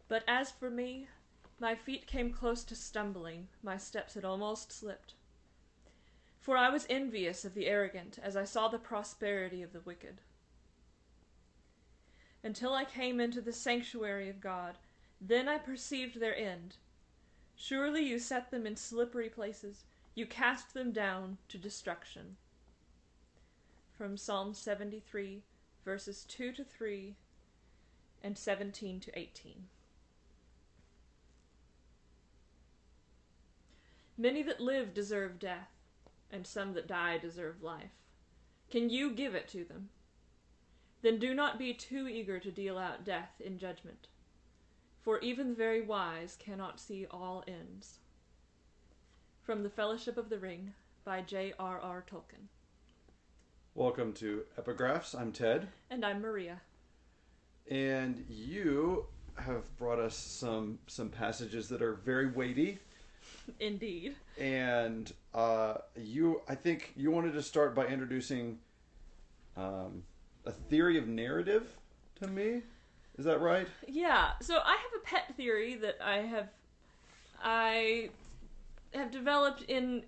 But as for me, my feet came close to stumbling, my steps had almost slipped. For I was envious of the arrogant as I saw the prosperity of the wicked. Until I came into the sanctuary of God, then I perceived their end. Surely you set them in slippery places, you cast them down to destruction. From Psalm 73, verses 2 to 3 and 17 to 18. Many that live deserve death, and some that die deserve life. Can you give it to them? Then do not be too eager to deal out death in judgment, for even the very wise cannot see all ends. From the Fellowship of the Ring, by J.R.R. Tolkien. Welcome to Epigraphs. I'm Ted. And I'm Maria. And you have brought us some passages that are very weighty. Indeed. And I think you wanted to start by introducing a theory of narrative to me. Is that right? Yeah. So I have a pet theory that I have developed in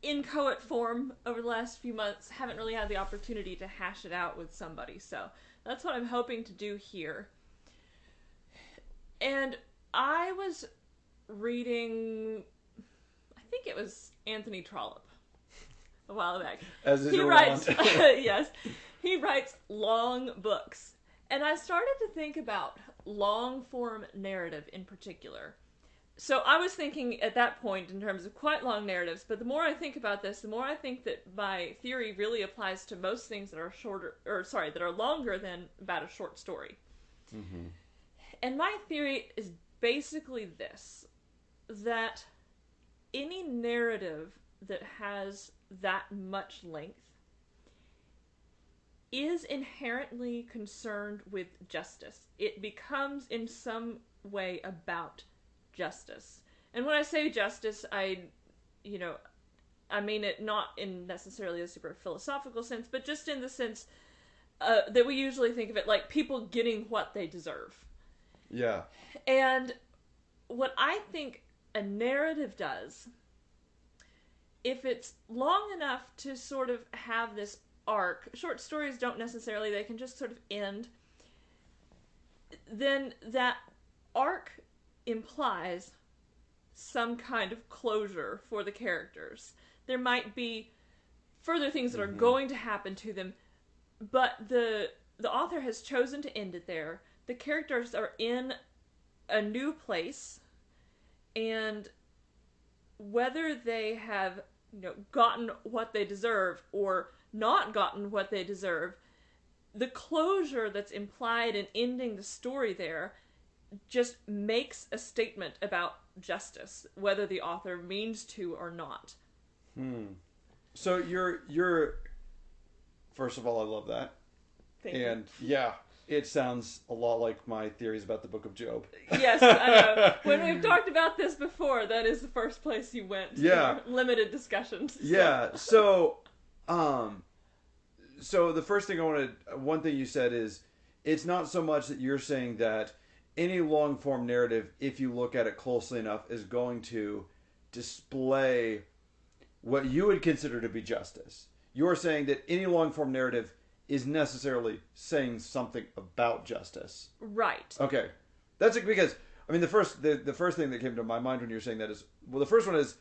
inchoate form over the last few months. Haven't really had the opportunity to hash it out with somebody, so that's what I'm hoping to do here. And I was reading, I think it was Anthony Trollope a while back. As is he around. writes, yes, he writes long books, and I started to think about long form narrative in particular. So I was thinking at that point in terms of quite long narratives, but the more I think about this, the more I think that my theory really applies to most things that are that are longer than about a short story. Mm-hmm. And my theory is basically this, that any narrative that has that much length is inherently concerned with justice. It becomes in some way about justice. And when I say justice, I mean it not in necessarily a super philosophical sense, but just in the sense that we usually think of it like people getting what they deserve. Yeah. And what I think a narrative does, if it's long enough to sort of have this arc, short stories don't necessarily, they can just sort of end, then that arc implies some kind of closure for the characters. There might be further things that are going to happen to them, but the author has chosen to end it there. The characters are in a new place, and whether they have gotten what they deserve or not gotten what they deserve, the closure that's implied in ending the story there just makes a statement about justice, whether the author means to or not. So you're first of all, I love that. Thank you. Yeah, it sounds a lot like my theories about the Book of Job. Yes, I know. When we've talked about this before, that is the first place you went. Yeah. Limited discussions. So. Yeah. So the first thing one thing you said is, it's not so much that you're saying that any long form narrative, if you look at it closely enough, is going to display what you would consider to be justice. You're saying that any long form narrative is necessarily saying something about justice. Right. Okay. That's it, because I mean the first thing that came to my mind when you were saying that is, well, the first one is,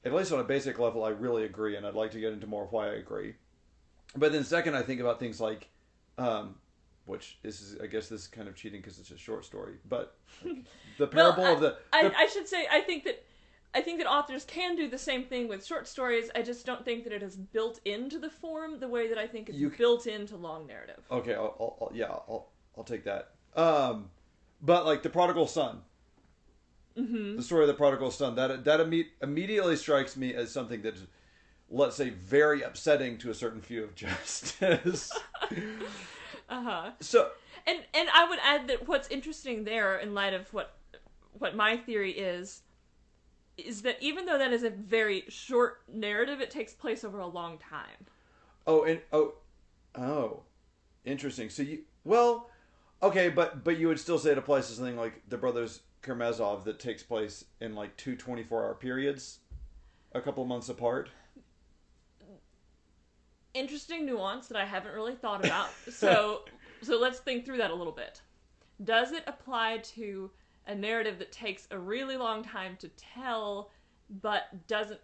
at least on a basic level, I really agree, and I'd like to get into more of why I agree. But then second, I think about things like, which I guess this is kind of cheating because it's a short story, but like, the parable of the... I should say, I think that authors can do the same thing with short stories. I just don't think that it is built into the form the way that I think it's built into long narrative. Okay, I'll take that. But like the prodigal son, the story of the prodigal son, that immediately strikes me as something that's, let's say, very upsetting to a certain view of justice. So, and I would add that what's interesting there, in light of what my theory is that even though that is a very short narrative, it takes place over a long time. Oh, interesting. So Okay, but you would still say it applies to something like the Brothers Karamazov that takes place in like two 24-hour periods, a couple of months apart. Interesting nuance that I haven't really thought about. So let's think through that a little bit. Does it apply to a narrative that takes a really long time to tell, but doesn't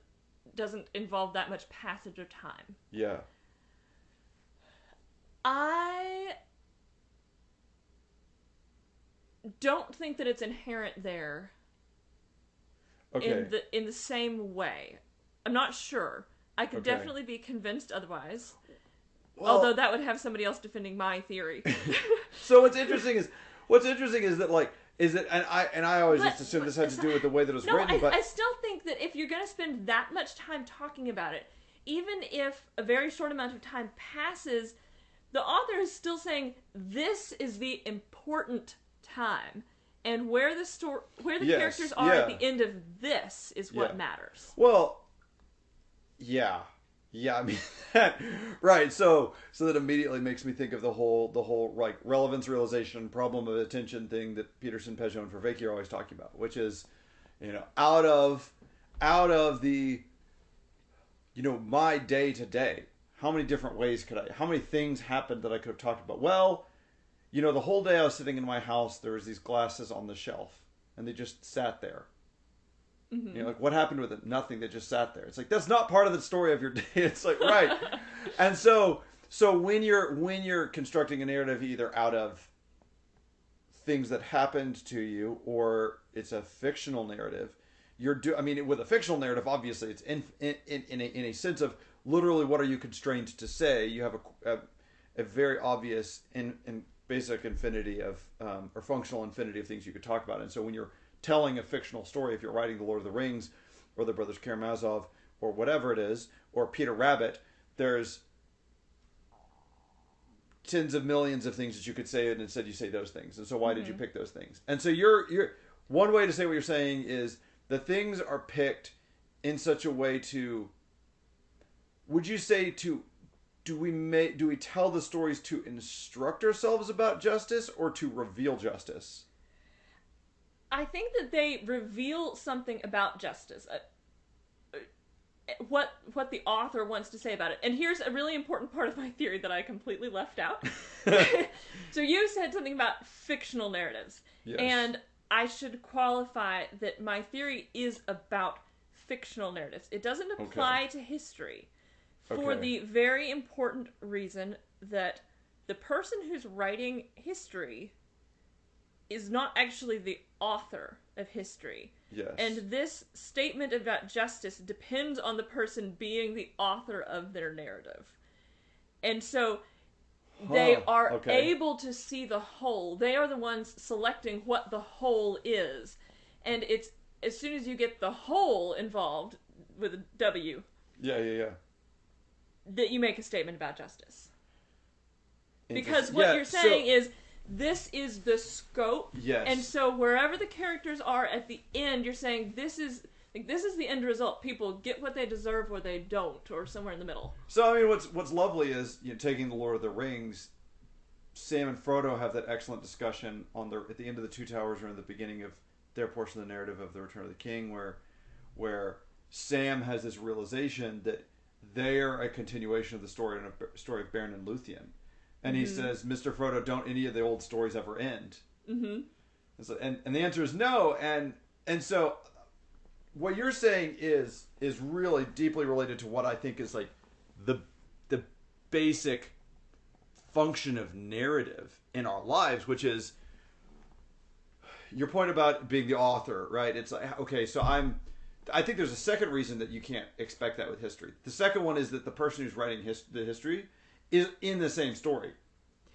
involve that much passage of time? Yeah. I don't think that it's inherent there Okay. in the same way. I'm not sure. I could Okay. definitely be convinced otherwise. Well, Although that would have somebody else defending my theory. so what's interesting is that like is it and I always But- just assume this had to do with the way that it was No, written, but I still think that if you're going to spend that much time talking about it, even if a very short amount of time passes, the author is still saying this is the important time, and where the Yes, characters are at yeah. the end of this is what Yeah. matters. well, yeah. Yeah, I mean that right. So that immediately makes me think of the whole like relevance realization problem of attention thing that Peterson, Peugeot, and Vervaeke are always talking about, which is, out of the my day to day, how many different ways how many things happened that I could have talked about? Well, the whole day I was sitting in my house, there was these glasses on the shelf, and they just sat there. Like what happened with it? Nothing. They just sat there. It's like that's not part of the story of your day. It's like right, and so when you're constructing a narrative either out of things that happened to you or it's a fictional narrative, I mean, with a fictional narrative, obviously it's in a sense of literally what are you constrained to say? You have a very obvious and basic infinity of or functional infinity of things you could talk about, and so when you're telling a fictional story, if you're writing The Lord of the Rings or The Brothers Karamazov or whatever it is, or Peter Rabbit, there's tens of millions of things that you could say, and instead you say those things. And so why did you pick those things? And so you're one way to say what you're saying is the things are picked in such a way to, would you say do we tell the stories to instruct ourselves about justice or to reveal justice? I think that they reveal something about justice. What the author wants to say about it. And here's a really important part of my theory that I completely left out. So you said something about fictional narratives. Yes. And I should qualify that my theory is about fictional narratives. It doesn't apply to history. For Okay. the very important reason that the person who's writing history is not actually the author of history. Yes. And this statement about justice depends on the person being the author of their narrative. And so they are okay. able to see the whole. They are the ones selecting what the whole is. And it's as soon as you get the whole involved with a W Yeah. that you make a statement about justice. Because Interesting. what Yeah, you're saying so- is this is the scope. Yes. And so wherever the characters are at the end, you're saying this is the end result. People get what they deserve or they don't, or somewhere in the middle. So I mean, what's lovely is taking the Lord of the Rings. Sam and Frodo have that excellent discussion at the end of the Two Towers or in the beginning of their portion of the narrative of the Return of the King, where Sam has this realization that they're a continuation of the story of Beren and Luthien, and he says, "Mr. Frodo, don't any of the old stories ever end?" Mm-hmm. And the answer is no, and so what you're saying is really deeply related to what I think is like the basic function of narrative in our lives, which is your point about being the author, right? It's like, okay, so I think there's a second reason that you can't expect that with history. The second one is that the person who's writing the history is in the same story.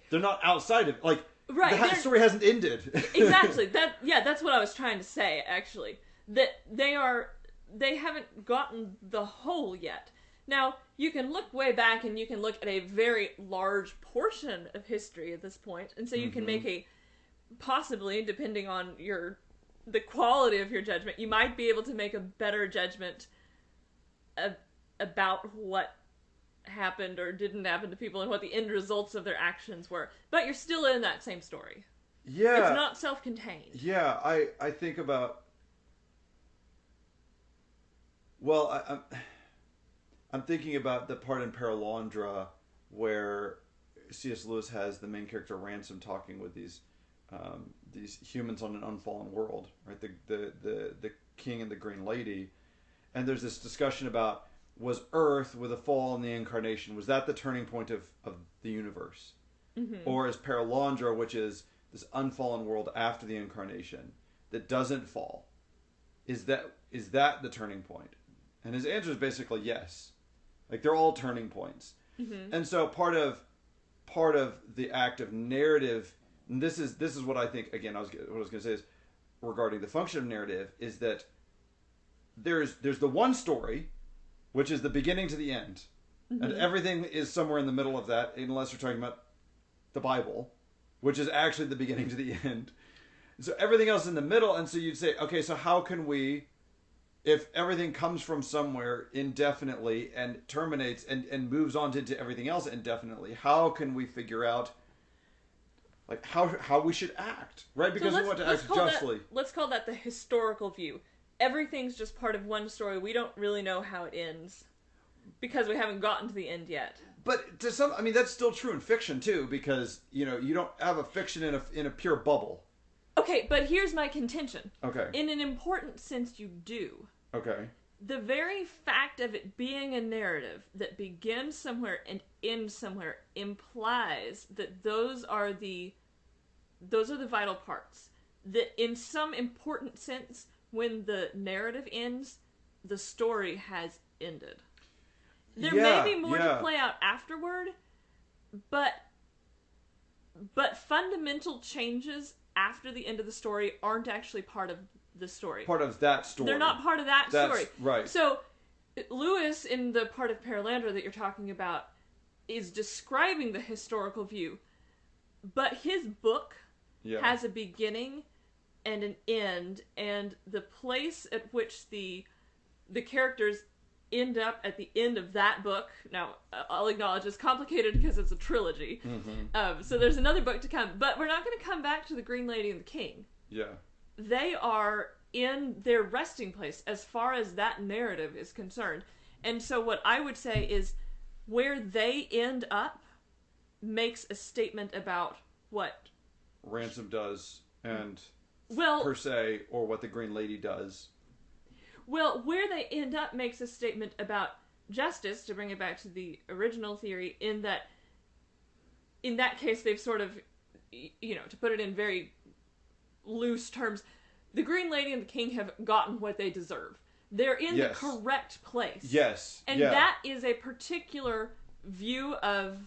They're not outside of like Right, the story hasn't ended. Exactly. That's what I was trying to say, actually. That they haven't gotten the whole yet. Now, you can look way back and you can look at a very large portion of history at this point, and so you can make possibly, depending on the quality of your judgment, you might be able to make a better judgment about what happened or didn't happen to people and what the end results of their actions were. But you're still in that same story. Yeah. It's not self-contained. Yeah, I think about. Well, I'm thinking about the part in Paralandra where C.S. Lewis has the main character Ransom talking with these humans on an unfallen world, right? The king and the green lady, and there's this discussion about, was Earth with a fall and the incarnation, was that the turning point of the universe, or is Paralandra, which is this unfallen world after the incarnation that doesn't fall, is that the turning point? And his answer is basically yes. Like they're all turning points. And so part of the act of narrative, and this is what I think, again, what I was going to say is regarding the function of narrative, is that there's the one story, which is the beginning to the end, and everything is somewhere in the middle of that, unless you're talking about the Bible, which is actually the beginning to the end. So everything else in the middle, and so you'd say, okay, so how can we, if everything comes from somewhere indefinitely and terminates and moves on into everything else indefinitely, how can we figure out like how we should act, right? Because we want to act justly. Let's call that the historical view. Everything's just part of one story. We don't really know how it ends because we haven't gotten to the end yet. But to some, I mean, that's still true in fiction too, because you don't have a fiction in a pure bubble. Okay, but here's my contention. Okay. In an important sense, you do. Okay. The very fact of it being a narrative that begins somewhere and ends somewhere implies that those are the vital parts. That in some important sense, when the narrative ends, the story has ended. There may be more to play out afterward, but fundamental changes after the end of the story aren't actually part of the story. Part of that story. They're not part of that story. Right. So, Lewis, in the part of Paralandra that you're talking about, is describing the historical view, but his book has a beginning and an end, and the place at which the characters end up at the end of that book, now I'll acknowledge it's complicated because it's a trilogy, so there's another book to come, but we're not going to come back to the Green Lady and the King. Yeah. They are in their resting place as far as that narrative is concerned. And so what I would say is where they end up makes a statement about what Ransom does and per se, or what the Green Lady does. Well, where they end up makes a statement about justice, to bring it back to the original theory, in that case they've sort of, to put it in very loose terms, the Green Lady and the King have gotten what they deserve. They're in the correct place. Yes. And that is a particular view of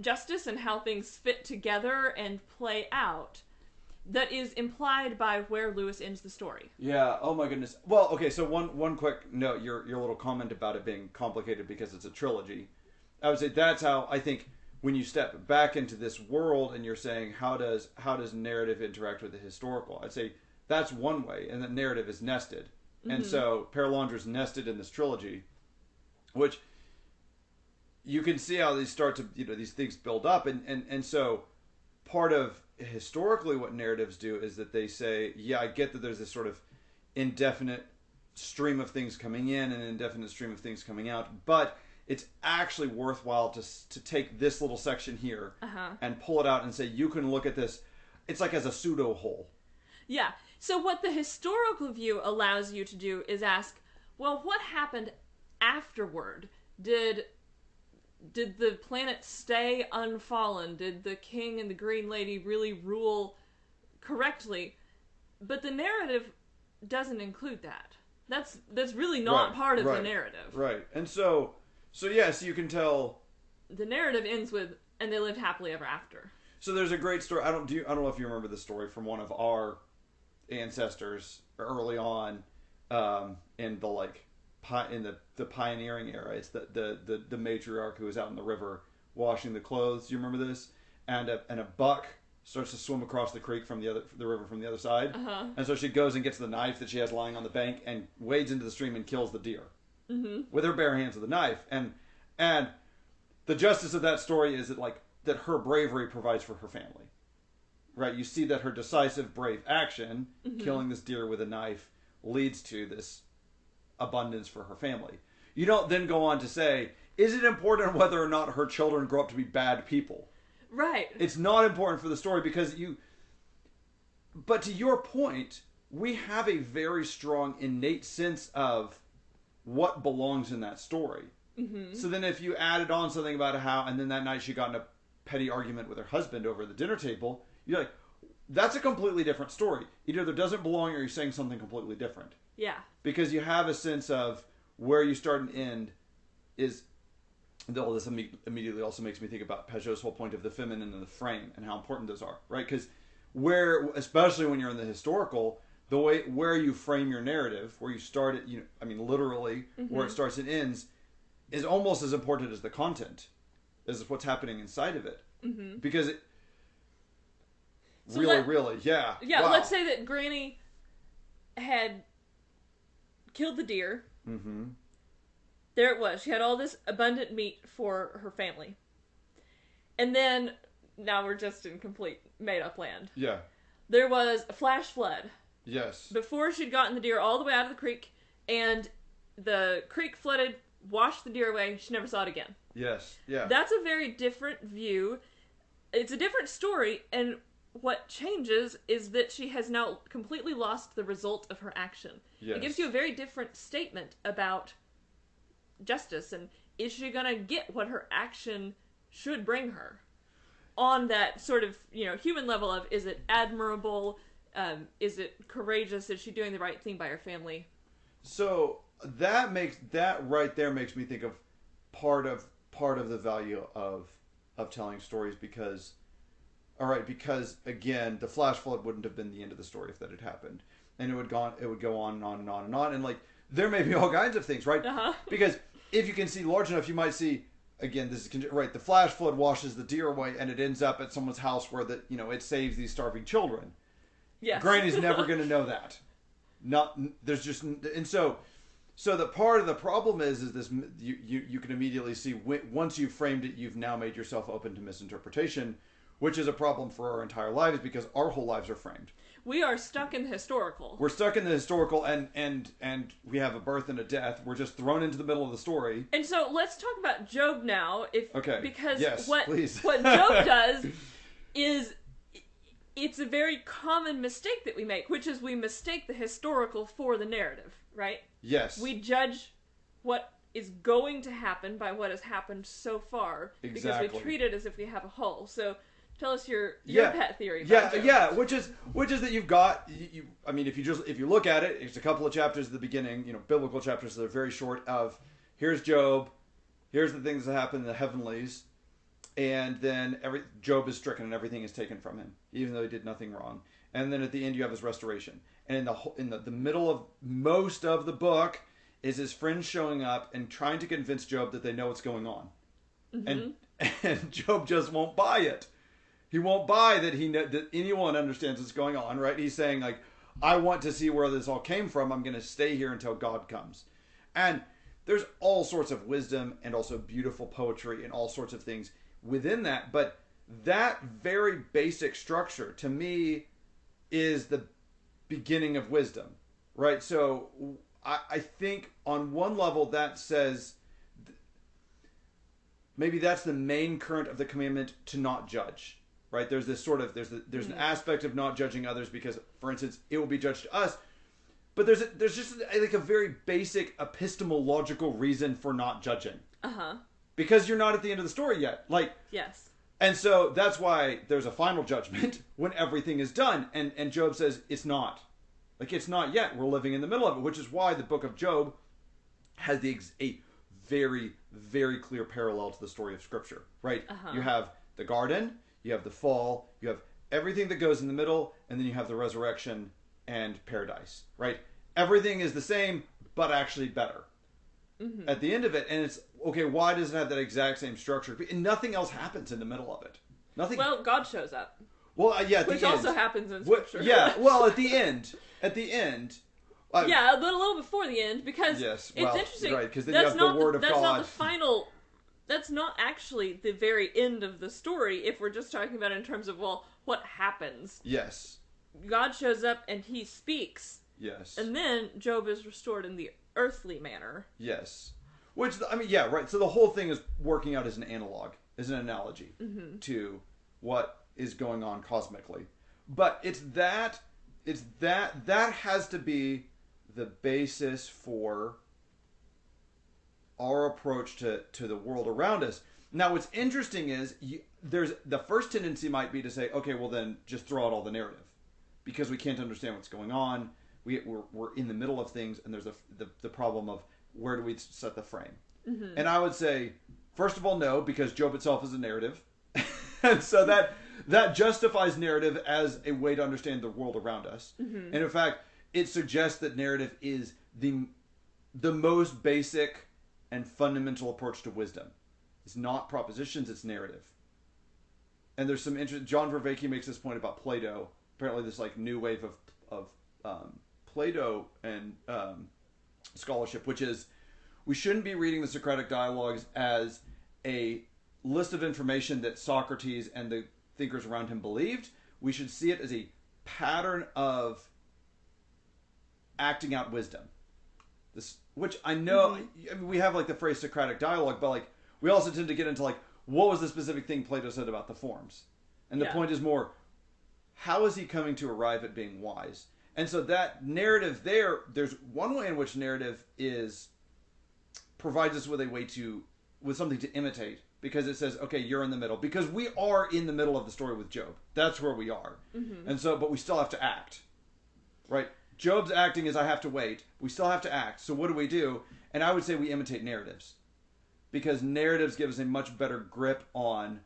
justice and how things fit together and play out that is implied by where Lewis ends the story. Yeah, oh my goodness. Well, okay, so one quick note, your little comment about it being complicated because it's a trilogy. I would say that's how I think when you step back into this world and you're saying how does narrative interact with the historical, I'd say that's one way, and that narrative is nested. And so Paralandra's nested in this trilogy, which you can see how these start to, these things build up, and so part of historically what narratives do is that they say, yeah, I get that there's this sort of indefinite stream of things coming in and indefinite stream of things coming out, but it's actually worthwhile to take this little section here and pull it out and say, you can look at this, it's like as a pseudo whole. Yeah. So what the historical view allows you to do is ask, well, what happened afterward? Did the planet stay unfallen? Did the King and the Green Lady really rule correctly? But the narrative doesn't include that. That's really not part of the narrative. Right. And so yes, you can tell the narrative ends with, and they lived happily ever after. So there's a great story. I don't know if you remember the story from one of our ancestors early on in the pioneering era. It's the matriarch who was out in the river washing the clothes. Do you remember this? And a buck starts to swim across the creek from the river from the other side. And so she goes and gets the knife that she has lying on the bank and wades into the stream and kills the deer with her bare hands with the knife. And the justice of that story is that her bravery provides for her family. right? You see that her decisive, brave action, killing this deer with a knife, leads to this abundance for her family. You don't then go on to say, is it important whether or not her children grow up to be bad people? Right. It's not important for the story because but to your point, we have a very strong innate sense of what belongs in that story. So then if you added on something about how, and then that night she got in a petty argument with her husband over the dinner table, you're like, that's a completely different story. It either doesn't belong or you're saying something completely different. Yeah. Because you have a sense of where you start and end is... Though this immediately also makes me think about Peugeot's whole point of the feminine and the frame and how important those are, right? Because especially when you're in the historical, the way where you frame your narrative, where you start it, literally, where it starts and ends, is almost as important as the content, as what's happening inside of it. Because it really, yeah. Yeah, wow. Let's say that Granny had killed the deer. There it was. She had all this abundant meat for her family. And then, now we're just in complete made-up land. Yeah. There was a flash flood. Yes. Before she'd gotten the deer all the way out of the creek, and the creek flooded, washed the deer away, she never saw it again. Yes, yeah. That's a very different view. It's a different story, and what changes is that she has now completely lost the result of her action. Yes. It gives you a very different statement about justice, and is she gonna get what her action should bring her? On that sort of, human level of, is it admirable? Is it courageous? Is she doing the right thing by her family? So that right there makes me think of part of the value of telling stories because again, the flash flood wouldn't have been the end of the story if that had happened, and it would go on and on and on and on, and like there may be all kinds of things, right? Because if you can see large enough, you might see. Again, this is right. The flash flood washes the deer away, and it ends up at someone's house where it saves these starving children. Yes. Granny's never going to know that. So the part of the problem is this. You can immediately see once you've framed it, you've now made yourself open to misinterpretation, which is a problem for our entire lives because our whole lives are framed. We are stuck in the historical. We're stuck in the historical, and we have a birth and a death. We're just thrown into the middle of the story. And so let's talk about Job now, because what Job does is it's a very common mistake that we make, which is we mistake the historical for the narrative, right? Yes. We judge what is going to happen by what has happened so far because we treat it as if we have a whole. So tell us your pet theory about Job. Yeah, which is that you've got if you look at it, it's a couple of chapters at the beginning, biblical chapters that are very short of here's Job, here's the things that happen in the heavenlies, and then Job is stricken and everything is taken from him, even though he did nothing wrong. And then at the end you have his restoration. And in the middle of most of the book is his friends showing up and trying to convince Job that they know what's going on. And Job just won't buy it. He won't buy that anyone understands what's going on, right? He's saying, like, I want to see where this all came from. I'm going to stay here until God comes. And there's all sorts of wisdom and also beautiful poetry and all sorts of things within that. But that very basic structure, to me, is the beginning of wisdom, right? So I think on one level that says maybe that's the main current of the commandment to not judge. Right, there's this sort of there's an aspect of not judging others because, for instance, it will be judged to us. But there's just like a very basic epistemological reason for not judging. Because you're not at the end of the story yet. Like yes. And so that's why there's a final judgment when everything is done. And Job says it's not. Like it's not yet. We're living in the middle of it, which is why the book of Job has a very, very clear parallel to the story of Scripture. Right? You have the garden. You have the fall, you have everything that goes in the middle, and then you have the resurrection and paradise, right? Everything is the same, but actually better at the end of it. And it's, okay, why does it have that exact same structure? And nothing else happens in the middle of it. Nothing. Well, God shows up. Well, yeah, at which the end. also happens in Scripture. Well, at the end. Yeah, a little before the end, because yes, it's interesting. Right, because then you have the Word of God. That's not the final that's not actually the very end of the story if we're just talking about it in terms of, well, what happens. Yes. God shows up and he speaks. Yes. And then Job is restored in the earthly manner. Yes. Which, I mean, yeah, right. So the whole thing is working out as an analog, as an analogy to what is going on cosmically. But that has to be the basis for our approach to the world around us. Now, what's interesting is there's the first tendency might be to say, okay, well then just throw out all the narrative because we can't understand what's going on. We're in the middle of things, and there's the problem of where do we set the frame. And I would say, first of all, no, because Job itself is a narrative, and so that justifies narrative as a way to understand the world around us. And in fact, it suggests that narrative is the most basic and fundamental approach to wisdom. It's not propositions, it's narrative. And there's some interest. John Vervaeke makes this point about Plato. Apparently, this like new wave of Plato and scholarship, which is we shouldn't be reading the Socratic dialogues as a list of information that Socrates and the thinkers around him believed. We should see it as a pattern of acting out wisdom. This, which I know, I mean, we have like the phrase Socratic dialogue, but like we also tend to get into like what was the specific thing Plato said about the forms, and the point is more how is he coming to arrive at being wise. And so that narrative there's one way in which narrative provides us with something to imitate, because it says, okay, you're in the middle, because we are in the middle of the story with Job. That's where we are. And so, but we still have to act, right? Job's acting is I have to wait. We still have to act. So what do? And I would say we imitate narratives, because narratives give us a much better grip on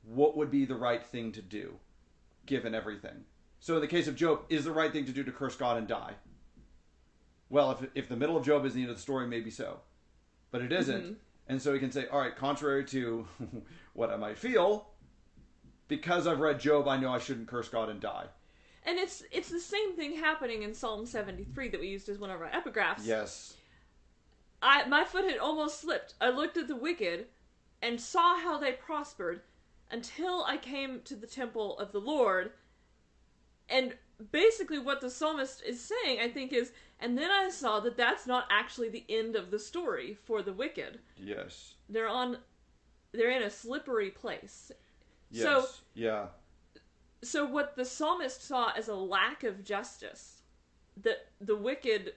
what would be the right thing to do, given everything. So in the case of Job, is the right thing to do to curse God and die? Well, if the middle of Job is the end of the story, maybe so. But it isn't. And so we can say, all right, contrary to what I might feel, because I've read Job, I know I shouldn't curse God and die. And it's the same thing happening in Psalm 73 that we used as one of our epigraphs. Yes. My foot had almost slipped. I looked at the wicked and saw how they prospered until I came to the temple of the Lord. And basically what the psalmist is saying, I think, is, and then I saw that that's not actually the end of the story for the wicked. Yes. They're in a slippery place. Yes. So what the psalmist saw as a lack of justice, that the wicked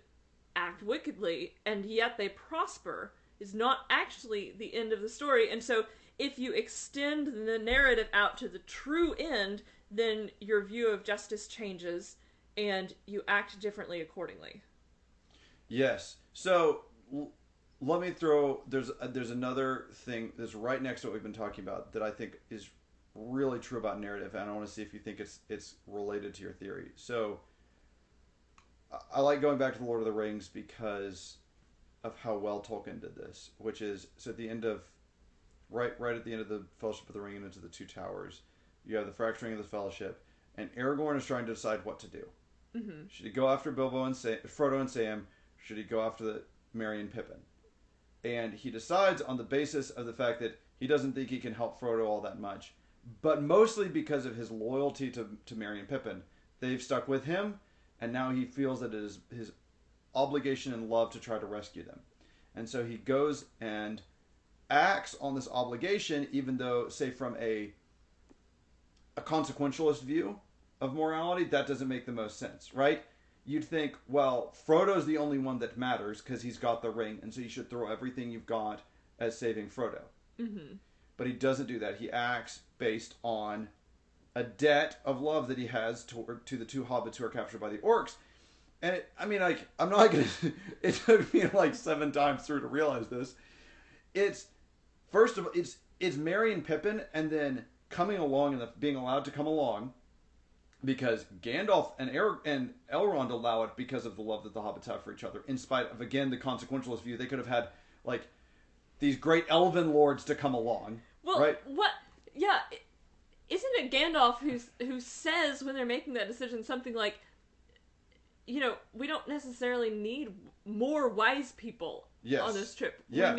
act wickedly and yet they prosper, is not actually the end of the story. And so if you extend the narrative out to the true end, then your view of justice changes and you act differently accordingly. Yes. So let me throw, there's another thing that's right next to what we've been talking about that I think is really true about narrative, and I want to see if you think it's related to your theory. So I like going back to the Lord of the Rings because of how well Tolkien did this, which is, so at the end of right at the end of the Fellowship of the Ring and into the Two Towers, you have the fracturing of the Fellowship, and Aragorn is trying to decide what to do. Should he go after Frodo and Sam? Should he go after Merry and Pippin? And he decides on the basis of the fact that he doesn't think he can help Frodo all that much, but mostly because of his loyalty to Merry and Pippin. They've stuck with him, and now he feels that it is his obligation and love to try to rescue them. And so he goes and acts on this obligation, even though, say, from a consequentialist view of morality, that doesn't make the most sense, right? You'd think, well, Frodo's the only one that matters because he's got the ring, and so you should throw everything you've got as saving Frodo. But he doesn't do that. He acts based on a debt of love that he has to the two hobbits who are captured by the orcs. And I'm not gonna. It took me like 7 times through to realize this. It's first of all, it's Merry and Pippin, and then coming along and being allowed to come along because Gandalf and Elrond allow it because of the love that the hobbits have for each other. In spite of, again, the consequentialist view, they could have had like these great elven lords to come along. Well, right? What? Yeah, isn't it Gandalf who says when they're making that decision something like, you know, we don't necessarily need more wise people on this trip. Yeah.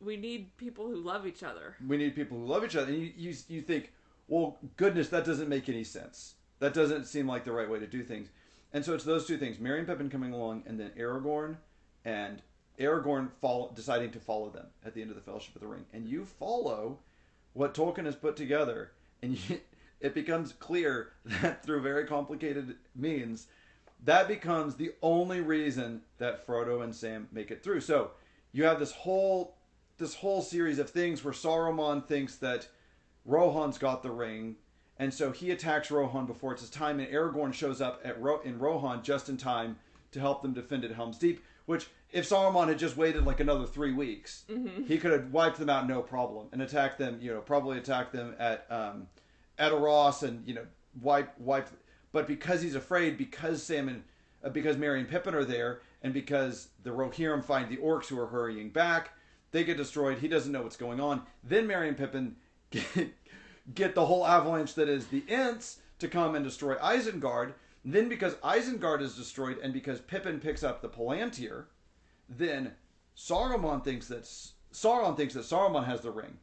we need people who love each other. We need people who love each other. And you think, well, goodness, that doesn't make any sense. That doesn't seem like the right way to do things. And so it's those two things, Merry and Pippin coming along, and then Aragorn deciding to follow them at the end of the Fellowship of the Ring. And you follow what Tolkien has put together, and it becomes clear that through very complicated means, that becomes the only reason that Frodo and Sam make it through. So you have this whole series of things where Saruman thinks that Rohan's got the ring, and so he attacks Rohan before it's his time, and Aragorn shows up in Rohan just in time to help them defend at Helm's Deep, which, if Saruman had just waited like another 3 weeks, he could have wiped them out no problem and attacked them, probably attacked them at Edoras and, wipe. But because he's afraid, because Merry and Pippin are there, and because the Rohirrim find the orcs who are hurrying back, they get destroyed. He doesn't know what's going on. Then Merry and Pippin get the whole avalanche that is the Ents to come and destroy Isengard. Then because Isengard is destroyed and because Pippin picks up the Palantir, then Sauron thinks that Saruman has the ring.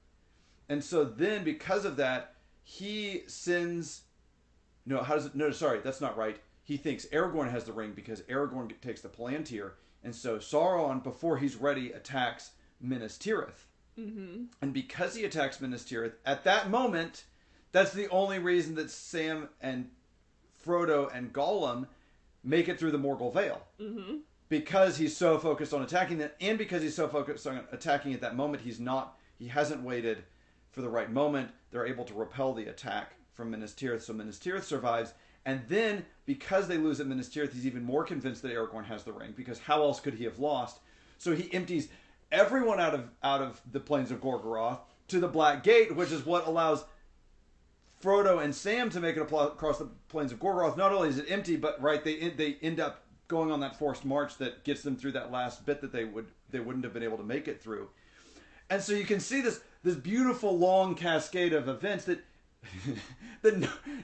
And so then because of that, he sends... No, sorry, that's not right. He thinks Aragorn has the ring because Aragorn takes the Palantir. And so Sauron, before he's ready, attacks Minas Tirith. Mm-hmm. And because he attacks Minas Tirith, at that moment, that's the only reason that Sam and Frodo and Gollum make it through the Morgul Vale. Mm-hmm. Because he's so focused on attacking them, and because he's so focused on attacking at that moment, he hasn't waited for the right moment. They're able to repel the attack from Minas Tirith, so Minas Tirith survives. And then, because they lose at Minas Tirith, he's even more convinced that Aragorn has the ring, because how else could he have lost? So he empties everyone out of the plains of Gorgoroth to the Black Gate, which is what allows Frodo and Sam to make it across the plains of Gorgoroth. Not only is it empty, but they end up going on that forced march that gets them through that last bit that they wouldn't have been able to make it through. And so you can see this beautiful long cascade of events that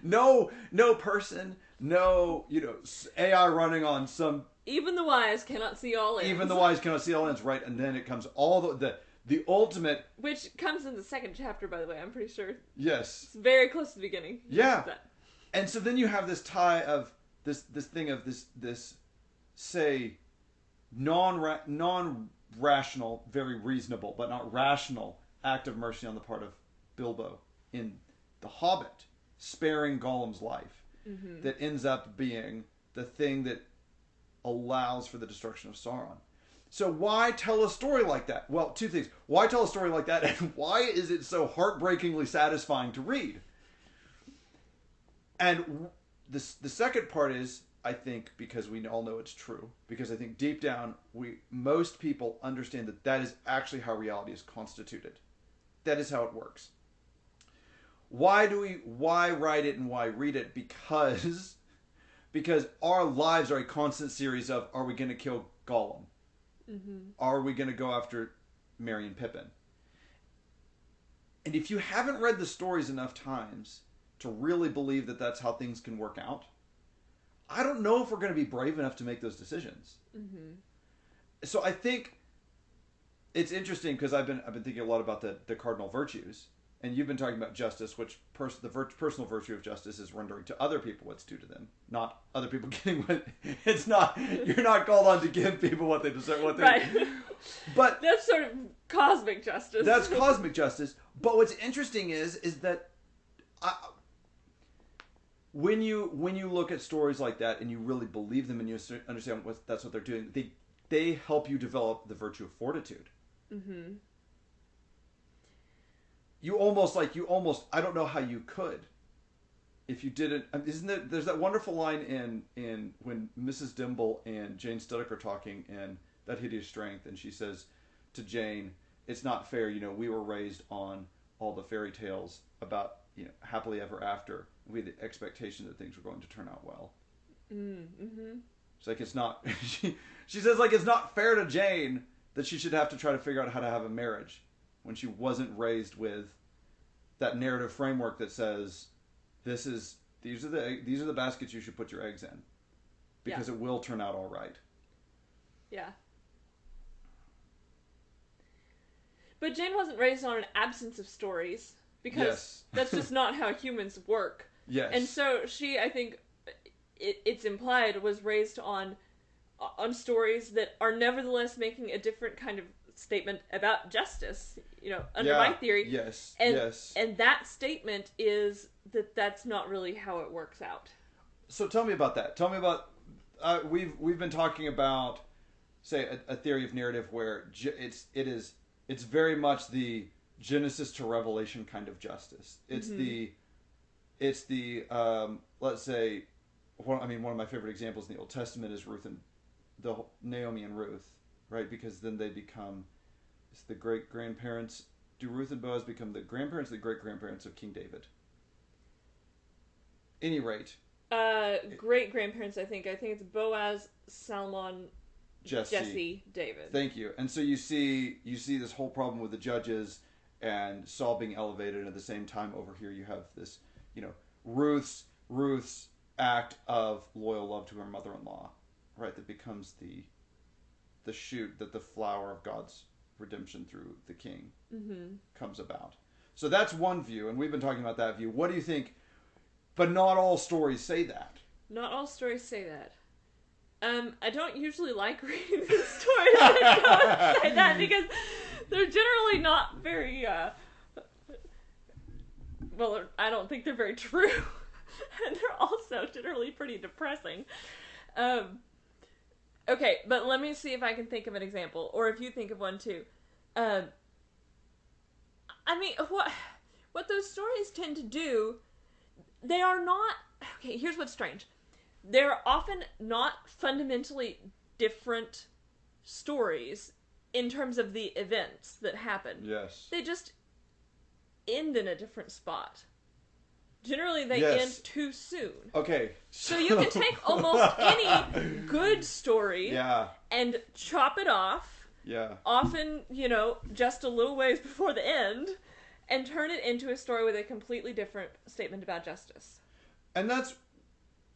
no person, no AI running on some. Even the wise cannot see all ends. Even the wise cannot see all ends, right? And then it comes all the ultimate, which comes in the second chapter, by the way. I'm pretty sure. Yes. It's very close to the beginning. Yeah. And so then you have this tie of this thing of this say non-rational, very reasonable, but not rational act of mercy on the part of Bilbo in The Hobbit, sparing Gollum's life, that ends up being the thing that allows for the destruction of Sauron. So why tell a story like that? Well, two things. Why tell a story like that, and why is it so heartbreakingly satisfying to read? And the second part is, I think, because we all know it's true, because I think deep down, most people understand that is actually how reality is constituted. That is how it works. Why write it and why read it? Because our lives are a constant series of, are we going to kill Gollum? Mm-hmm. Are we going to go after Merry and Pippin? And if you haven't read the stories enough times to really believe that that's how things can work out, I don't know if we're going to be brave enough to make those decisions. Mm-hmm. So I think it's interesting because I've been thinking a lot about the cardinal virtues. And you've been talking about justice, which the personal virtue of justice is rendering to other people what's due to them, not other people getting what. It's not, you're not called on to give people what they deserve. Right. But that's sort of cosmic justice. That's cosmic justice. But what's interesting is that when you look at stories like that and you really believe them and you understand that's what they're doing, they help you develop the virtue of fortitude. Mm-hmm. You almost, I don't know how you could if you didn't. There's that wonderful line in when Mrs. Dimble and Jane Stiddock are talking in That Hideous Strength, and she says to Jane, it's not fair, we were raised on all the fairy tales about, happily ever after. We had the expectation that things were going to turn out well. Mm-hmm. It's like, it's not, she says, like, it's not fair to Jane that she should have to try to figure out how to have a marriage when she wasn't raised with that narrative framework that says these are the baskets you should put your eggs in, because it will turn out all right. Yeah. But Jane wasn't raised on an absence of stories because Yes. that's just not how humans work. Yes. And so she, I think, it's implied, was raised on stories that are nevertheless making a different kind of statement about justice. You know, under my theory. Yes. And, yes. And that statement is that that's not really how it works out. So tell me about that. Tell me about we've been talking about, say, a theory of narrative where it's very much the Genesis to Revelation kind of justice. It's the let's say, one of my favorite examples in the Old Testament is Naomi and Ruth, right? Because then they become the great grandparents. Do Ruth and Boaz become the grandparents, the great grandparents of King David? Any rate. Great grandparents, I think. I think it's Boaz, Salmon, Jesse, David. Thank you. And so you see this whole problem with the judges and Saul being elevated, and at the same time over here you have this, Ruth's act of loyal love to her mother-in-law, right? That becomes the shoot that the flower of God's redemption through the king comes about. So that's one view, and we've been talking about that view. What do you think? But not all stories say that. Not all stories say that. I don't usually like reading the stories that don't say that because they're generally not very, well, I don't think they're very true. And they're also generally pretty depressing. Okay, but let me see if I can think of an example, or if you think of one too. I mean, what those stories tend to do, they are not... Okay, here's what's strange. They're often not fundamentally different stories in terms of the events that happen. Yes. They just end in a different spot. Generally, they end too soon. Okay. So you can take almost any good story and chop it off. Yeah. Often, just a little ways before the end, and turn it into a story with a completely different statement about justice. And that's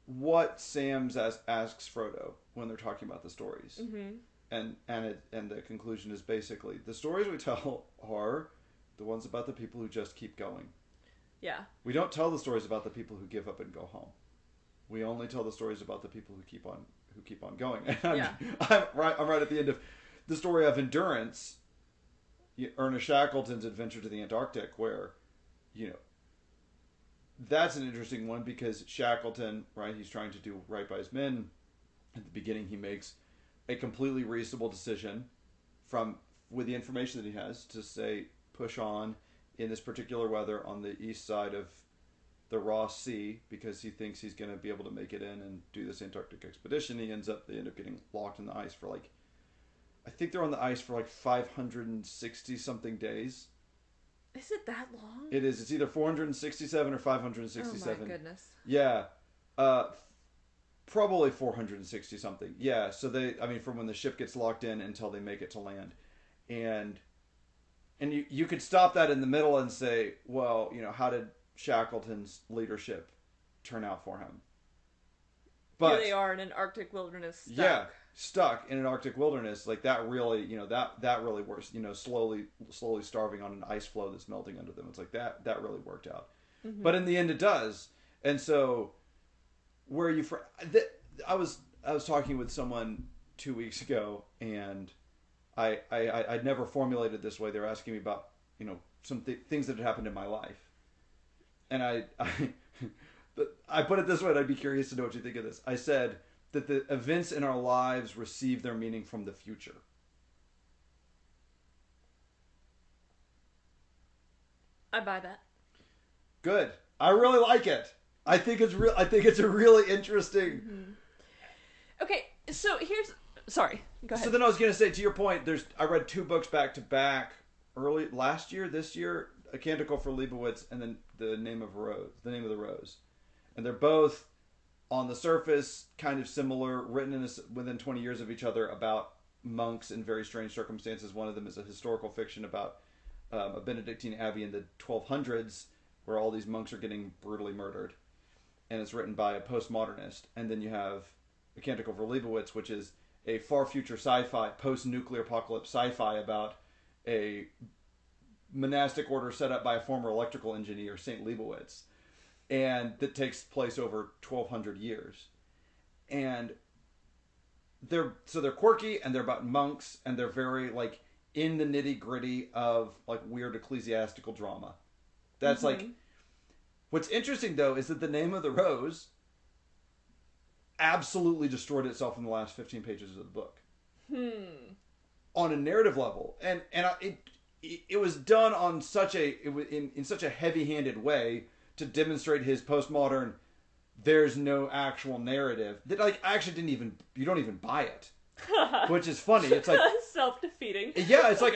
what Sam asks Frodo when they're talking about the stories. Mm-hmm. And the conclusion is basically, the stories we tell are the ones about the people who just keep going. Yeah. We don't tell the stories about the people who give up and go home. We only tell the stories about the people who keep on going. And I'm right at the end of the story of Endurance, Ernest Shackleton's adventure to the Antarctic, where, that's an interesting one because Shackleton, right, he's trying to do right by his men. At the beginning, he makes a completely reasonable decision with the information that he has to say, push on in this particular weather on the east side of the Ross Sea because he thinks he's going to be able to make it in and do this Antarctic expedition. They end up getting locked in the ice for I think they're on the ice for 560 something days. Is it that long? It is. It's either 467 or 567. Oh my goodness. Yeah. Probably 460 something. Yeah. So from when the ship gets locked in until they make it to land. And you could stop that in the middle and say, well, how did Shackleton's leadership turn out for him? But here they are in an Arctic wilderness stuck. Yeah, stuck in an Arctic wilderness. That really, that really works. Slowly starving on an ice floe that's melting under them. It's that really worked out. Mm-hmm. But in the end it does. And so I was talking with someone 2 weeks ago, and I'd never formulated this way. They were asking me about, some things that had happened in my life. And I put it this way, and I'd be curious to know what you think of this. I said that the events in our lives receive their meaning from the future. I buy that. Good. I really like it. I think it's a really interesting... Mm-hmm. Okay, so here's... Sorry, go ahead. So then I was going to say, to your point, I read 2 books back to back early last year, this year, A Canticle for Leibowitz, and then The Name of the Rose. And they're both, on the surface, kind of similar, written within 20 years of each other about monks in very strange circumstances. One of them is a historical fiction about a Benedictine abbey in the 1200s where all these monks are getting brutally murdered. And it's written by a postmodernist. And then you have A Canticle for Leibowitz, which is a far future sci-fi, post-nuclear apocalypse sci-fi about a monastic order set up by a former electrical engineer, Saint Leibowitz, and that takes place over 1,200 years. And they're quirky, and they're about monks, and they're very like in the nitty gritty of like weird ecclesiastical drama. That's like what's interesting though is that the Name of the Rose absolutely destroyed itself in the last 15 pages of the book. On a narrative level, and it was done on such in such a heavy-handed way to demonstrate his postmodern. There's no actual narrative that like I actually you don't even buy it, which is funny. It's like self-defeating. Yeah, it's like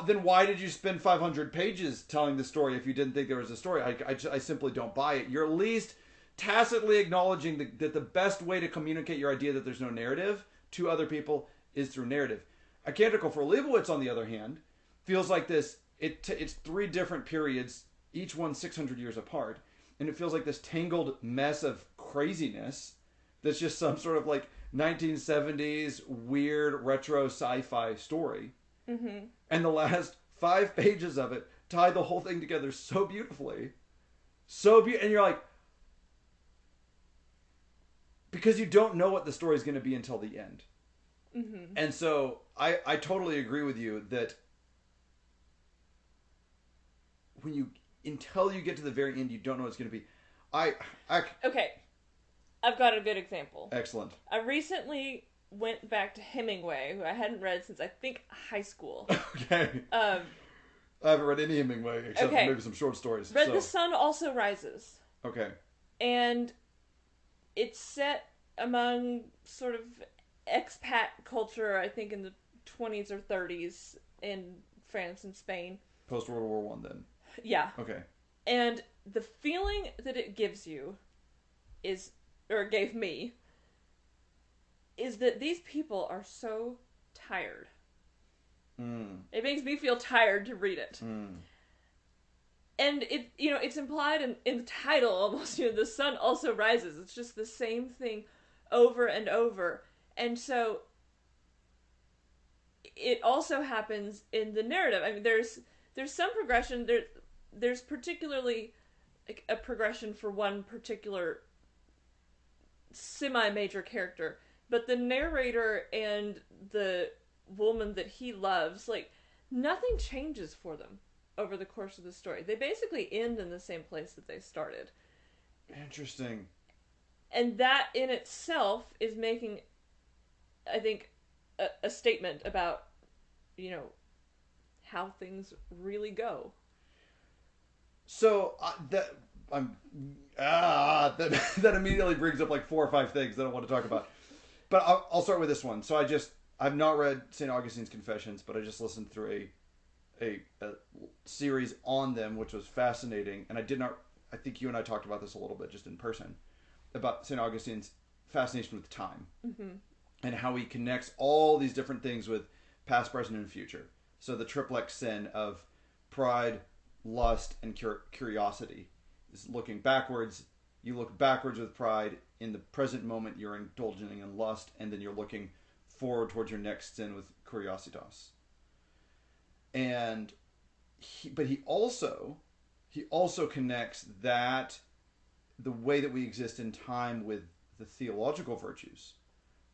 then why did you spend 500 pages telling the story if you didn't think there was a story? I simply don't buy it. You're at least tacitly acknowledging that the best way to communicate your idea that there's no narrative to other people is through narrative. A Canticle for Leibowitz, on the other hand, feels like this. It's 3 different periods, each one 600 years apart, and it feels like this tangled mess of craziness that's just some sort of like 1970s weird retro sci-fi story. And the last 5 pages of it tie the whole thing together so beautifully. And you're like, because you don't know what the story is going to be until the end. And so I totally agree with you that until you get to the very end, you don't know what it's going to be. Okay. I've got a good example. Excellent. I recently went back to Hemingway, who I hadn't read since I think high school. Okay. I haven't read any Hemingway except for maybe some short stories. Read The Sun Also Rises. Okay. And it's set among sort of expat culture, I think in the 20s or 30s in France and Spain. Post World War I then. Yeah. Okay. And the feeling that it gives you gave me, is that these people are so tired. It makes me feel tired to read it. And it's implied in the title almost, The Sun Also Rises. It's just the same thing over and over. And so it also happens in the narrative. I mean, there's some progression. There's particularly like a progression for one particular semi-major character, but the narrator and the woman that he loves, like, nothing changes for them over the course of the story. They basically end in the same place that they started. Interesting. And that in itself is making, I think, a statement about, how things really go. So that immediately brings up like 4 or 5 things that I want to talk about. But I'll start with this one. So I've not read St. Augustine's Confessions, but I just listened through a series on them, which was fascinating. And I think you and I talked about this a little bit just in person, about St. Augustine's fascination with time. And how he connects all these different things with past, present, and future. So the triplex sin of pride, lust, and curiosity is looking backwards. You look backwards with pride. In the present moment, you're indulging in lust, and then you're looking forward towards your next sin with curiositas. And he also connects that the way that we exist in time with the theological virtues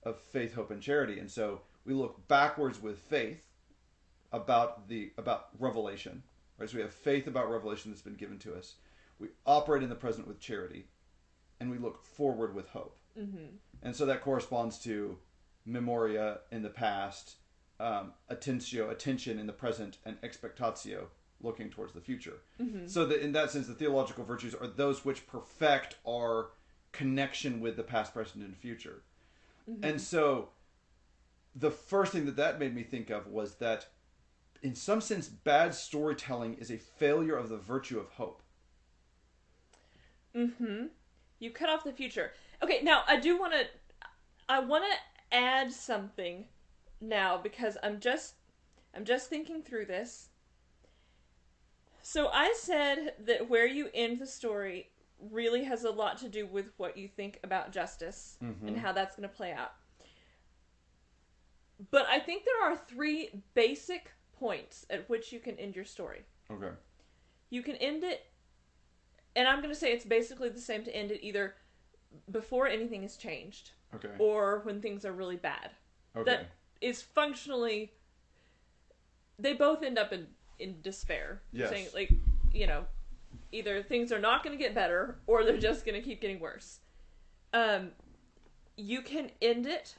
of faith, hope, and charity. And so we look backwards with faith about revelation. Right? So we have faith about revelation that's been given to us. We operate in the present with charity, and we look forward with hope. And so that corresponds to memoria in the past, attentio, attention in the present, and expectatio, looking towards the future. So that in that sense, the theological virtues are those which perfect our connection with the past, present, and future. And so the first thing that made me think of was that in some sense, bad storytelling is a failure of the virtue of hope. You cut off the future. Okay, now I want to add something now because I'm just thinking through this. So I said that where you end the story really has a lot to do with what you think about justice and how that's going to play out. But I think there are 3 basic points at which you can end your story. Okay. You can end it, and I'm going to say it's basically the same to end it either before anything has changed, Okay. or when things are really bad. Okay. That is functionally, they both end up in despair. Yes. Saying, like, you know, either things are not going to get better, or they're just going to keep getting worse. You can end it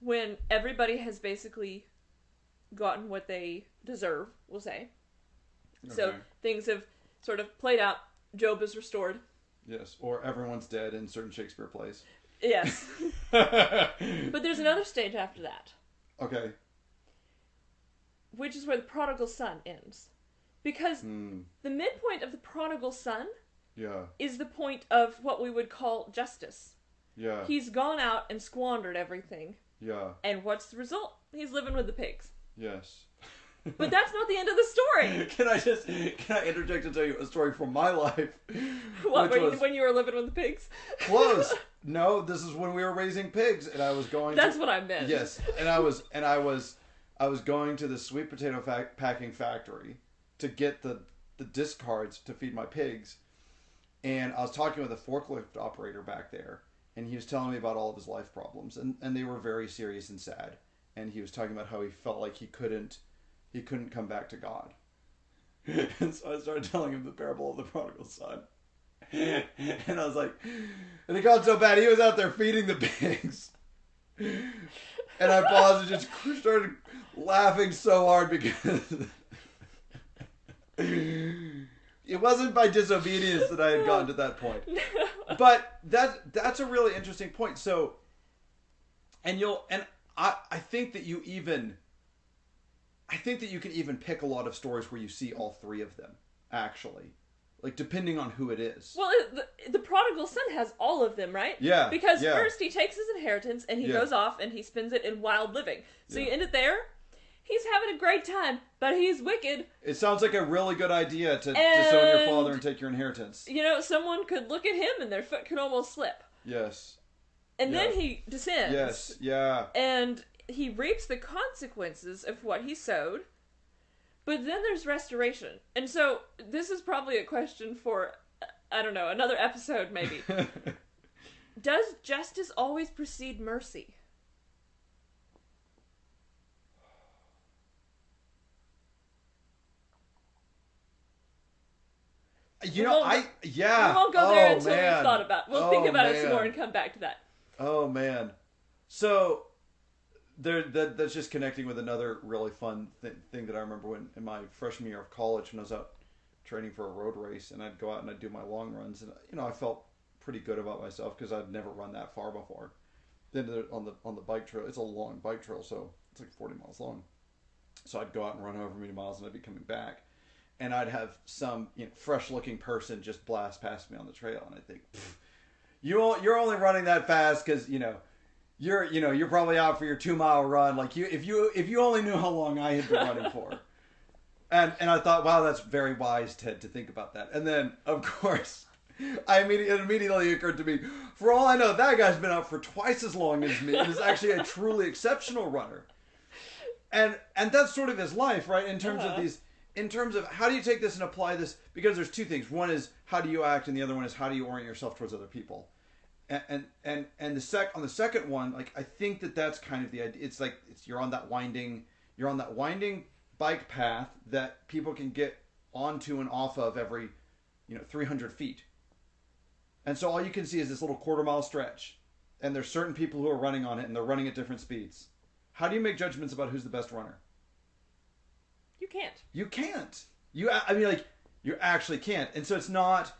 when everybody has basically gotten what they deserve, we'll say. Okay. So things have sort of played out. Job is restored. Yes. Or everyone's dead in certain Shakespeare plays. Yes. But there's another stage after that. Okay. Which is where the prodigal son ends. Because the midpoint of the prodigal son Yeah. is the point of what we would call justice. Yeah. He's gone out and squandered everything. Yeah. And what's the result? He's living with the pigs. Yes. But that's not the end of the story. Can I interject and tell you a story from my life? What, which when you were living with the pigs? Close. No, this is when we were raising pigs, and I was going. That's what I meant. Yes, and I was going to the sweet potato packing factory to get the discards to feed my pigs, and I was talking with a forklift operator back there, and he was telling me about all of his life problems, and they were very serious and sad, and he was talking about how he felt like he couldn't come back to God. And so I started telling him the parable of the prodigal son. And I was like, and it got so bad, he was out there feeding the pigs. And I paused and just started laughing so hard because it wasn't by disobedience that I had gotten to that point. But that's a really interesting point. So, and I think that you can even pick a lot of stories where you see all three of them, actually. Like, depending on who it is. Well, the prodigal son has all of them, right? Yeah. Because yeah. first he takes his inheritance and he Yeah. goes off and he spends it in wild living. So Yeah. you end it there. He's having a great time, but he's wicked. It sounds like a really good idea to disown your father and take your inheritance. You know, someone could look at him and their foot could almost slip. Yes. And Yeah. then he descends. Yes. Yeah. And he reaps the consequences of what he sowed. But then there's restoration. And so this is probably a question for, I don't know, another episode maybe. Does justice always precede mercy? You know, yeah. We won't go there until man. we've thought about it. We'll think about it some more and come back to that. Oh, man. So, that's just connecting with another really fun thing that I remember when in my freshman year of college when I was out training for a road race, and I'd go out and I'd do my long runs, and I felt pretty good about myself because I'd never run that far before. Then on the bike trail, it's a long bike trail, so it's like 40 miles long. So I'd go out and run however many miles, and I'd be coming back, and I'd have some fresh-looking person just blast past me on the trail, and I think, you're only running that fast because you're probably out for your 2-mile run. Like if you only knew how long I had been running for. And I thought, wow, that's very wise, Ted, to think about that. And then, of course, it immediately occurred to me, for all I know, that guy's been out for twice as long as me and is actually a truly exceptional runner. And that's sort of his life, right? In terms of how do you take this and apply this? Because there's two things. One is how do you act, and the other one is how do you orient yourself towards other people. And on the second one, like I think that's kind of the idea. It's like you're on that winding bike path that people can get onto and off of every 300 feet. And so all you can see is this little quarter-mile stretch, and there's certain people who are running on it, and they're running at different speeds. How do you make judgments about who's the best runner? You can't. You can't. You actually can't. And so it's not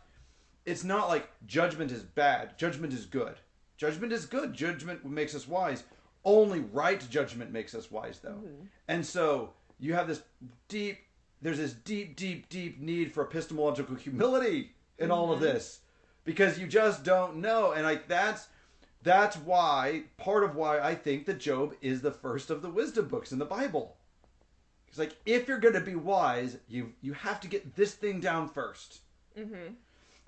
like judgment is bad. Judgment is good. Judgment is good. Judgment makes us wise. Only right judgment makes us wise, though. Mm-hmm. And so you have this deep need for epistemological humility in all of this, because you just don't know. And like that's part of why I think that Job is the first of the wisdom books in the Bible. It's like, if you're going to be wise, you have to get this thing down first. Mm-hmm.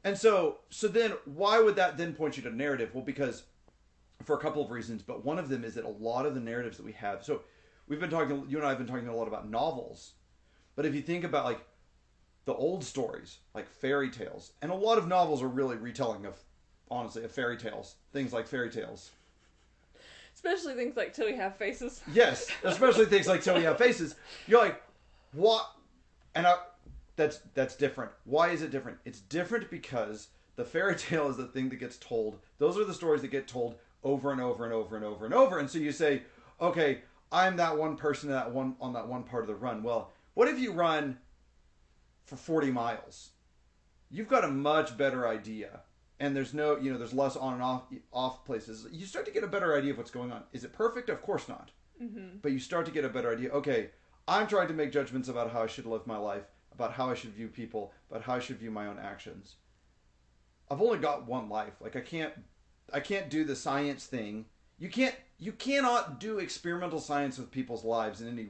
And so then why would that then point you to narrative? Well, because for a couple of reasons, but one of them is that a lot of the narratives that we have, so we've been talking, you and I have been talking a lot about novels, but if you think about like the old stories, like fairy tales, and a lot of novels are really retelling of, honestly, of fairy tales, things like fairy tales. Especially things like Till We Have Faces. Yes, especially things like Till We Have Faces. You're like, what? And that's different. Why is it different? It's different because the fairy tale is the thing that gets told. Those are the stories that get told over and over and over and over and over. And so you say, okay, I'm that one person that one on that one part of the run. Well, what if you run for 40 miles? You've got a much better idea. And there's no, there's less on and off places. You start to get a better idea of what's going on. Is it perfect? Of course not. Mm-hmm. But you start to get a better idea. Okay, I'm trying to make judgments about how I should live my life, about how I should view people, about how I should view my own actions. I've only got one life. Like I can't do the science thing. You cannot do experimental science with people's lives in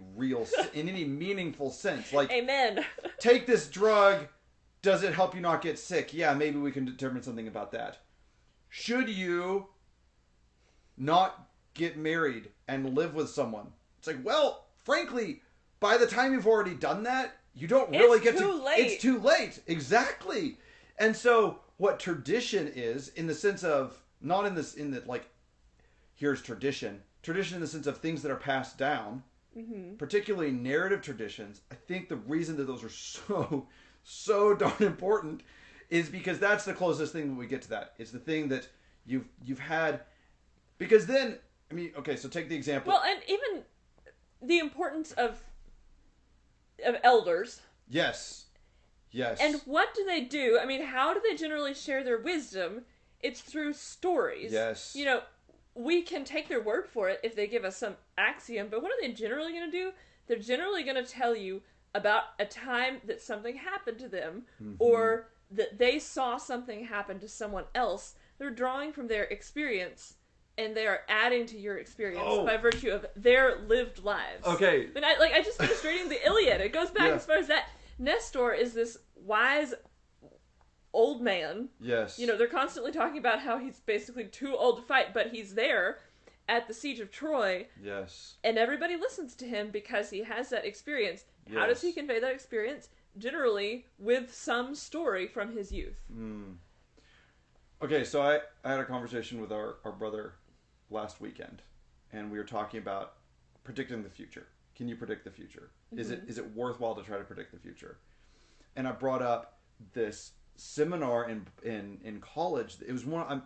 any meaningful sense. Like, amen. Take this drug. Does it help you not get sick? Yeah, maybe we can determine something about that. Should you not get married and live with someone? It's like, well, frankly, by the time you've already done that, you don't really get to. It's too late. Exactly. And so, what tradition is, in the sense of not in this in that like, here's tradition. Tradition in the sense of things that are passed down, particularly narrative traditions. I think the reason that those are so darn important is because that's the closest thing that we get to that. It's the thing that you've had, because then, I mean, okay, so take the example. Well, and even the importance of elders. Yes. And what do they do? I mean, how do they generally share their wisdom? It's through stories. Yes. We can take their word for it if they give us some axiom, but what are they generally going to do? They're generally going to tell you about a time that something happened to them, or that they saw something happen to someone else. They're drawing from their experience, and they are adding to your experience by virtue of their lived lives. Okay. And I just finished reading the Iliad. It goes back as far as that. Nestor is this wise old man. Yes. They're constantly talking about how he's basically too old to fight, but he's there at the siege of Troy. Yes. And everybody listens to him because he has that experience. Yes. How does he convey that experience? Generally with some story from his youth. Okay, so I had a conversation with our brother last weekend, and we were talking about predicting the future. Can you predict the future? Is it worthwhile to try to predict the future? And I brought up this seminar in college. It was one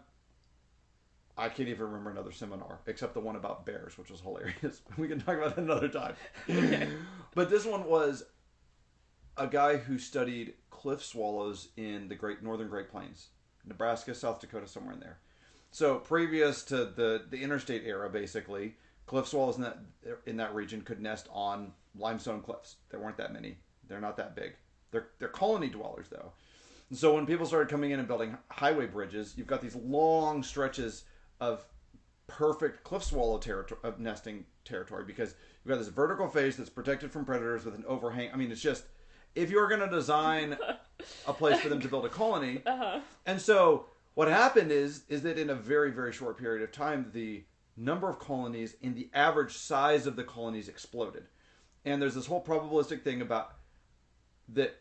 I can't even remember another seminar except the one about bears, which was hilarious. We can talk about that another time. But this one was a guy who studied cliff swallows in the northern Great Plains, Nebraska, South Dakota, somewhere in there. So previous to the interstate era, basically, cliff swallows in that region could nest on limestone cliffs. There weren't that many. They're not that big. They're colony dwellers, though. And so when people started coming in and building highway bridges, you've got these long stretches of perfect cliff swallow nesting territory, because you've got this vertical face that's protected from predators with an overhang. I mean, it's just, if you're going to design a place for them to build a colony. And so what happened is that in a very, very short period of time, the number of colonies and the average size of the colonies exploded. And there's this whole probabilistic thing about that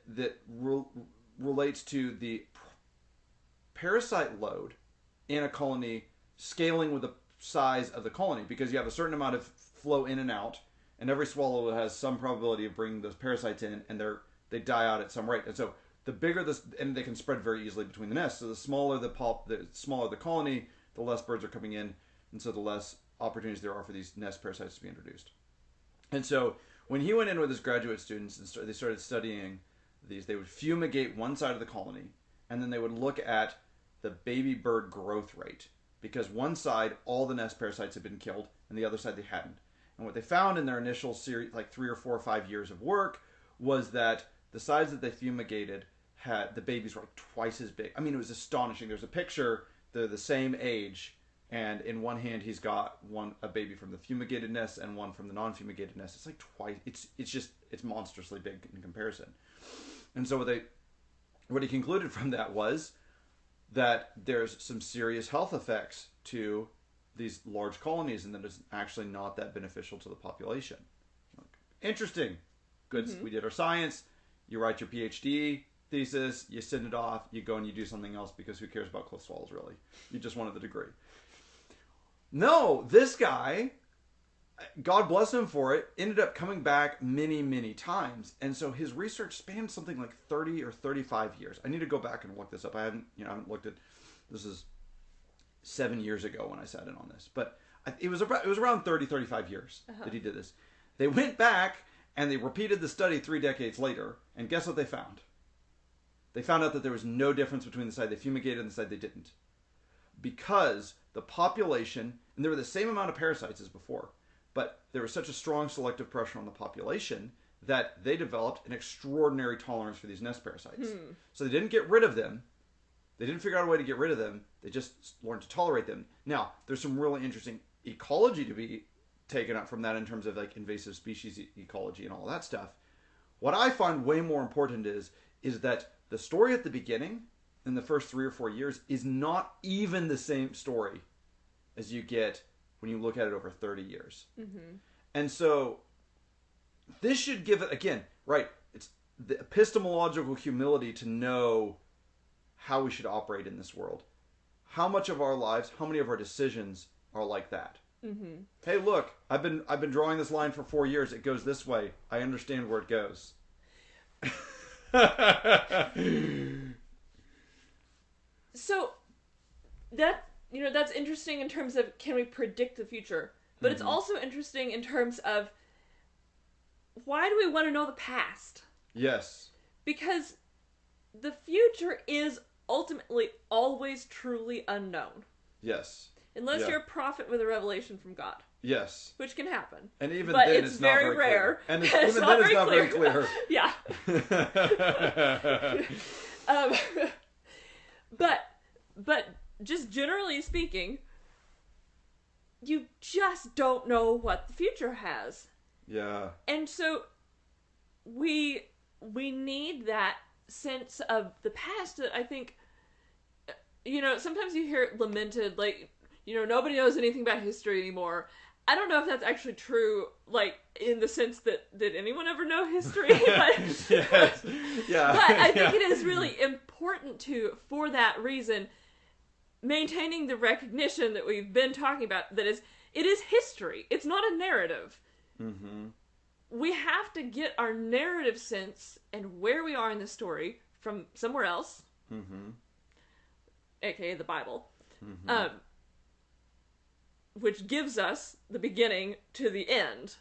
relates to the parasite load in a colony scaling with the size of the colony, because you have a certain amount of flow in and out, and every swallow has some probability of bringing those parasites in, and they die out at some rate. And so the bigger this, and they can spread very easily between the nests. So the smaller the smaller the colony, the less birds are coming in, and so the less opportunities there are for these nest parasites to be introduced. And so when he went in with his graduate students and they started studying these, they would fumigate one side of the colony, and then they would look at the baby bird growth rate, because one side all the nest parasites had been killed, and the other side they hadn't. And what they found in their initial series, like 3 or 4 or 5 years of work, was that the sides that they fumigated had the babies were like twice as big. I mean, it was astonishing. There's a picture; they're the same age, and in one hand he's got a baby from the fumigated nest and one from the non-fumigated nest. It's like twice. It's monstrously big in comparison. And so what he concluded from that was that there's some serious health effects to these large colonies, and that it's actually not that beneficial to the population. Interesting. Good. We did our science. You write your PhD thesis. You send it off. You go and you do something else because who cares about close swallows, really? You just wanted the degree. No, this guy, God bless him for it, ended up coming back many, many times. And so his research spanned something like 30 or 35 years. I need to go back and look this up. I haven't looked at, this is 7 years ago when I sat in on this. But it was around 30, 35 years that he did this. They went back and they repeated the study 3 decades later. And guess what they found? They found out that there was no difference between the side they fumigated and the side they didn't. Because the population, and there were the same amount of parasites as before, but there was such a strong selective pressure on the population that they developed an extraordinary tolerance for these nest parasites. So they didn't get rid of them. They didn't figure out a way to get rid of them. They just learned to tolerate them. Now, there's some really interesting ecology to be taken up from that in terms of like invasive species ecology and all that stuff. What I find way more important is that the story at the beginning, in the first 3 or 4 years, is not even the same story as you get when you look at it over 30 years. And so this should give it, again, right, it's the epistemological humility to know how we should operate in this world. How much of our lives, how many of our decisions are like that? Hey, look, I've been drawing this line for 4 years. It goes this way. I understand where it goes. So that's interesting in terms of can we predict the future, but it's also interesting in terms of why do we want to know the past? Yes. Because the future is ultimately always truly unknown. Yes. Unless you're a prophet with a revelation from God. Yes. Which can happen. And even but then it's not very rare. Clear. And even then it's not very clear. Yeah. But just generally speaking, you just don't know what the future has. Yeah. And so we need that sense of the past that I think, sometimes you hear it lamented, like, nobody knows anything about history anymore. I don't know if that's actually true, like, in the sense that, did anyone ever know history? But, yes. Yeah. But I think it is really important for that reason, maintaining the recognition that we've been talking about, that it is history. It's not a narrative. We have to get our narrative sense and where we are in the story from somewhere else, aka the Bible, which gives us the beginning to the end.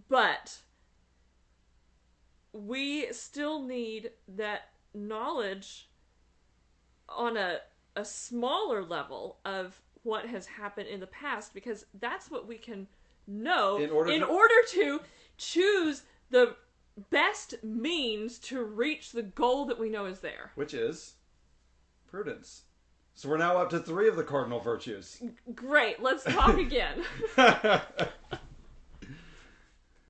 But we still need that knowledge on a smaller level of what has happened in the past, because that's what we can know in order to choose the best means to reach the goal that we know is there. Which is prudence. So we're now up to 3 of the cardinal virtues. Great, let's talk again.